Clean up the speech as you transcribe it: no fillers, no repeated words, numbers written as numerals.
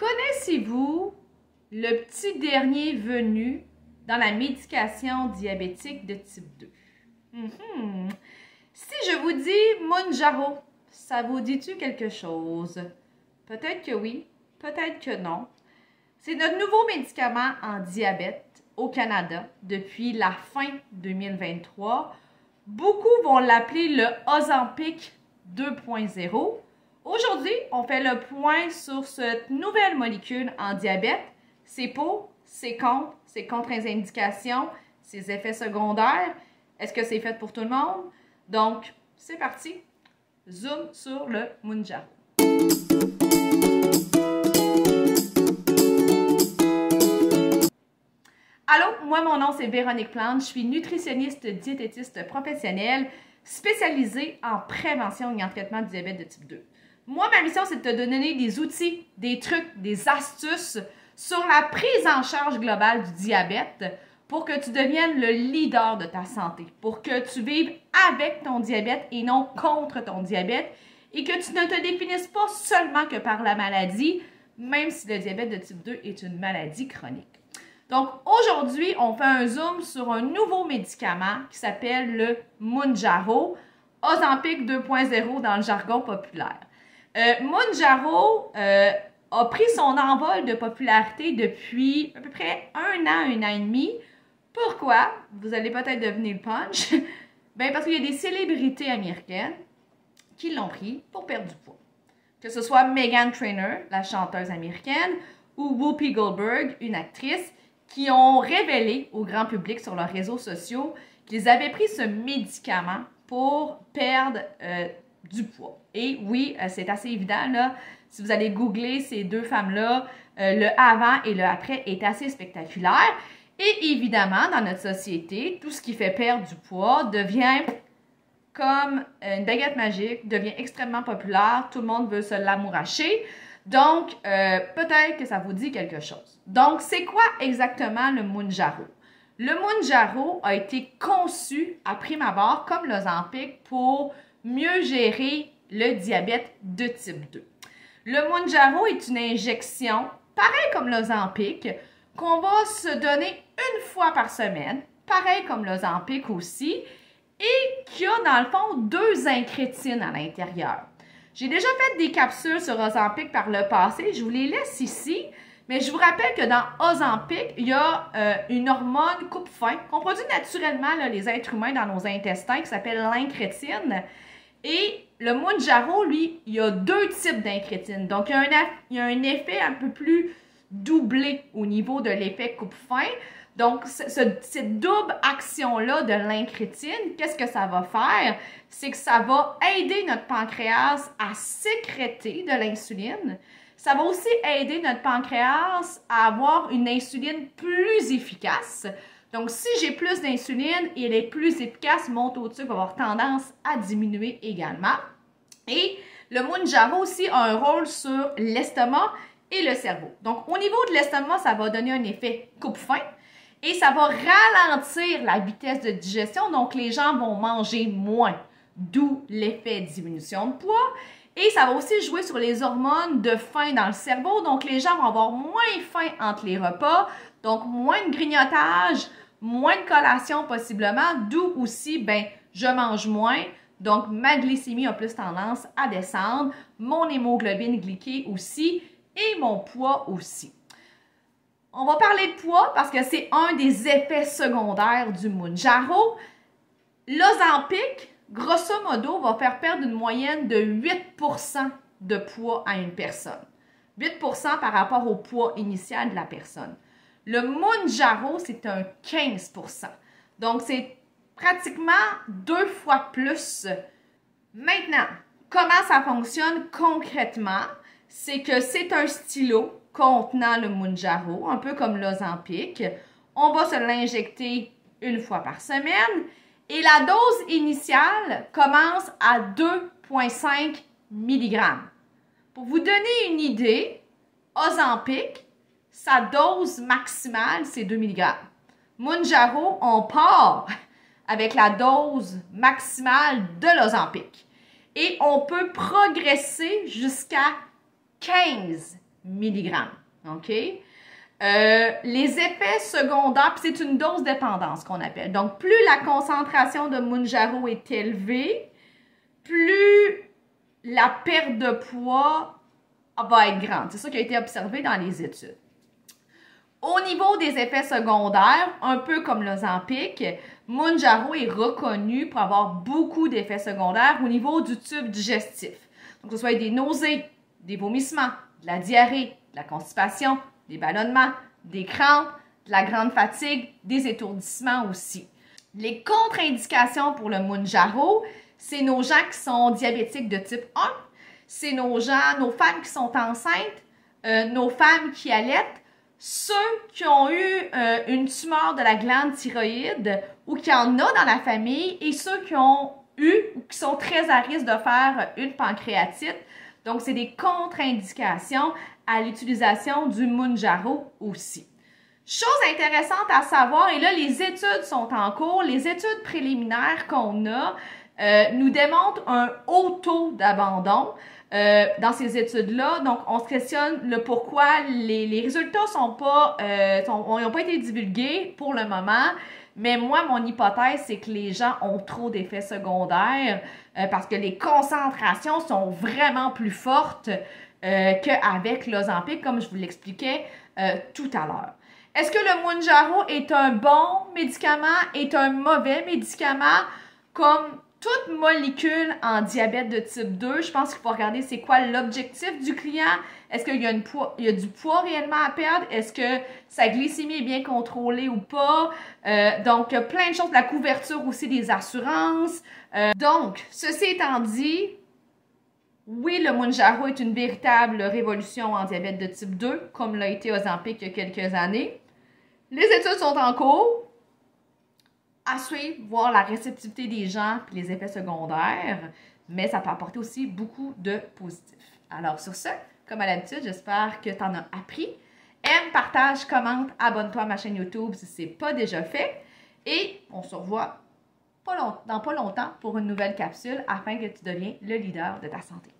Connaissez-vous le petit dernier venu dans la médication diabétique de type 2? Si je vous dis Mounjaro, ça vous dit-tu quelque chose? Peut-être que oui, peut-être que non. C'est notre nouveau médicament en diabète au Canada depuis la fin 2023. Beaucoup vont l'appeler le Ozempic 2.0. Aujourd'hui, on fait le point sur cette nouvelle molécule en diabète, ses pour, ses contre-indications, ses effets secondaires. Est-ce que c'est fait pour tout le monde? Donc, c'est parti. Zoom sur le Mounjaro. Allô, moi mon nom c'est Véronique Plante, je suis nutritionniste diététiste professionnelle spécialisée en prévention et en traitement du diabète de type 2. Moi, ma mission, c'est de te donner des outils, des trucs, des astuces sur la prise en charge globale du diabète pour que tu deviennes le leader de ta santé, pour que tu vives avec ton diabète et non contre ton diabète et que tu ne te définisses pas seulement que par la maladie, même si le diabète de type 2 est une maladie chronique. Donc, aujourd'hui, on fait un zoom sur un nouveau médicament qui s'appelle le Mounjaro, Ozempic 2.0 dans le jargon populaire. Mounjaro a pris son envol de popularité depuis à peu près un an et demi. Pourquoi? Vous allez peut-être deviner le punch. Bien, parce qu'il y a des célébrités américaines qui l'ont pris pour perdre du poids. Que ce soit Meghan Trainor, la chanteuse américaine, ou Whoopi Goldberg, une actrice, qui ont révélé au grand public sur leurs réseaux sociaux qu'ils avaient pris ce médicament pour perdre du poids. Et oui, c'est assez évident, là, si vous allez googler ces deux femmes-là, le avant et le après est assez spectaculaire. Et évidemment, dans notre société, tout ce qui fait perdre du poids devient comme une baguette magique, devient extrêmement populaire, tout le monde veut se l'amouracher. Donc, peut-être que ça vous dit quelque chose. Donc, c'est quoi exactement le Mounjaro? Le Mounjaro a été conçu à prime abord comme l'Ozempic pour mieux gérer le diabète de type 2. Le Mounjaro est une injection, pareil comme l'Ozempic, qu'on va se donner une fois par semaine, pareil comme l'Ozempic aussi, et qui a dans le fond 2 incrétines à l'intérieur. J'ai déjà fait des capsules sur Ozempic par le passé, je vous les laisse ici, mais je vous rappelle que dans Ozempic, il y a une hormone coupe-faim qu'on produit naturellement, là, les êtres humains, dans nos intestins, qui s'appelle l'incrétine. Et le Mounjaro, lui, il y a 2 types d'incrétine. Donc, il y a un effet un peu plus doublé au niveau de l'effet coupe-faim. Donc, cette double action-là de l'incrétine, qu'est-ce que ça va faire? C'est que ça va aider notre pancréas à sécréter de l'insuline. Ça va aussi aider notre pancréas à avoir une insuline plus efficace. Donc, si j'ai plus d'insuline et elle est plus efficace, mon taux de sucre va avoir tendance à diminuer également. Et le Mounjaro aussi a un rôle sur l'estomac et le cerveau. Donc, au niveau de l'estomac, ça va donner un effet coupe-faim. Et ça va ralentir la vitesse de digestion, donc les gens vont manger moins, d'où l'effet diminution de poids. Et ça va aussi jouer sur les hormones de faim dans le cerveau, donc les gens vont avoir moins faim entre les repas, donc moins de grignotage, moins de collation possiblement, d'où aussi, ben, je mange moins, donc ma glycémie a plus tendance à descendre, mon hémoglobine glyquée aussi et mon poids aussi. On va parler de poids parce que c'est un des effets secondaires du Mounjaro. L'Ozempic, grosso modo, va faire perdre une moyenne de 8% de poids à une personne. 8% par rapport au poids initial de la personne. Le Mounjaro, c'est un 15%. Donc, c'est pratiquement 2 fois plus. Maintenant, comment ça fonctionne concrètement? C'est que c'est un stylo contenant le Mounjaro, un peu comme l'Ozempic. On va se l'injecter une fois par semaine et la dose initiale commence à 2,5 mg. Pour vous donner une idée, Ozempic, sa dose maximale, c'est 2 mg. Mounjaro, on part avec la dose maximale de l'Ozempic. Et on peut progresser jusqu'à 15 mg. OK? Les effets secondaires, puis c'est une dose dépendance qu'on appelle. Donc, plus la concentration de Mounjaro est élevée, plus la perte de poids va être grande. C'est ça qui a été observé dans les études. Au niveau des effets secondaires, un peu comme l'Ozempic, Mounjaro est reconnu pour avoir beaucoup d'effets secondaires au niveau du tube digestif. Donc, que ce soit des nausées, des vomissements, de la diarrhée, de la constipation, des ballonnements, des crampes, de la grande fatigue, des étourdissements aussi. Les contre-indications pour le Mounjaro, c'est nos gens qui sont diabétiques de type 1, c'est nos femmes qui sont enceintes, nos femmes qui allaitent, ceux qui ont eu une tumeur de la glande thyroïde ou qui en a dans la famille et ceux qui ont eu ou qui sont très à risque de faire une pancréatite. Donc, c'est des contre-indications à l'utilisation du Mounjaro aussi. Chose intéressante à savoir, et là, les études sont en cours, les études préliminaires qu'on a nous démontrent un haut taux d'abandon dans ces études-là. Donc, on se questionne le pourquoi. Les résultats n'ont pas été divulgués pour le moment. Mais moi, mon hypothèse, c'est que les gens ont trop d'effets secondaires parce que les concentrations sont vraiment plus fortes qu'avec l'Ozempic, comme je vous l'expliquais tout à l'heure. Est-ce que le Mounjaro est un bon médicament, est un mauvais médicament? Comme toute molécule en diabète de type 2, je pense qu'il faut regarder c'est quoi l'objectif du client. Est-ce qu'il y a du poids réellement à perdre? Est-ce que sa glycémie est bien contrôlée ou pas? Donc, plein de choses. La couverture aussi des assurances. Donc, ceci étant dit, oui, le Mounjaro est une véritable révolution en diabète de type 2, comme l'a été Ozempic il y a quelques années. Les études sont en cours. À suivre, voir la réceptivité des gens et les effets secondaires, mais ça peut apporter aussi beaucoup de positifs. Alors sur ce, comme à l'habitude, j'espère que tu en as appris. Aime, partage, commente, abonne-toi à ma chaîne YouTube si ce n'est pas déjà fait. Et on se revoit dans pas longtemps pour une nouvelle capsule afin que tu deviennes le leader de ta santé.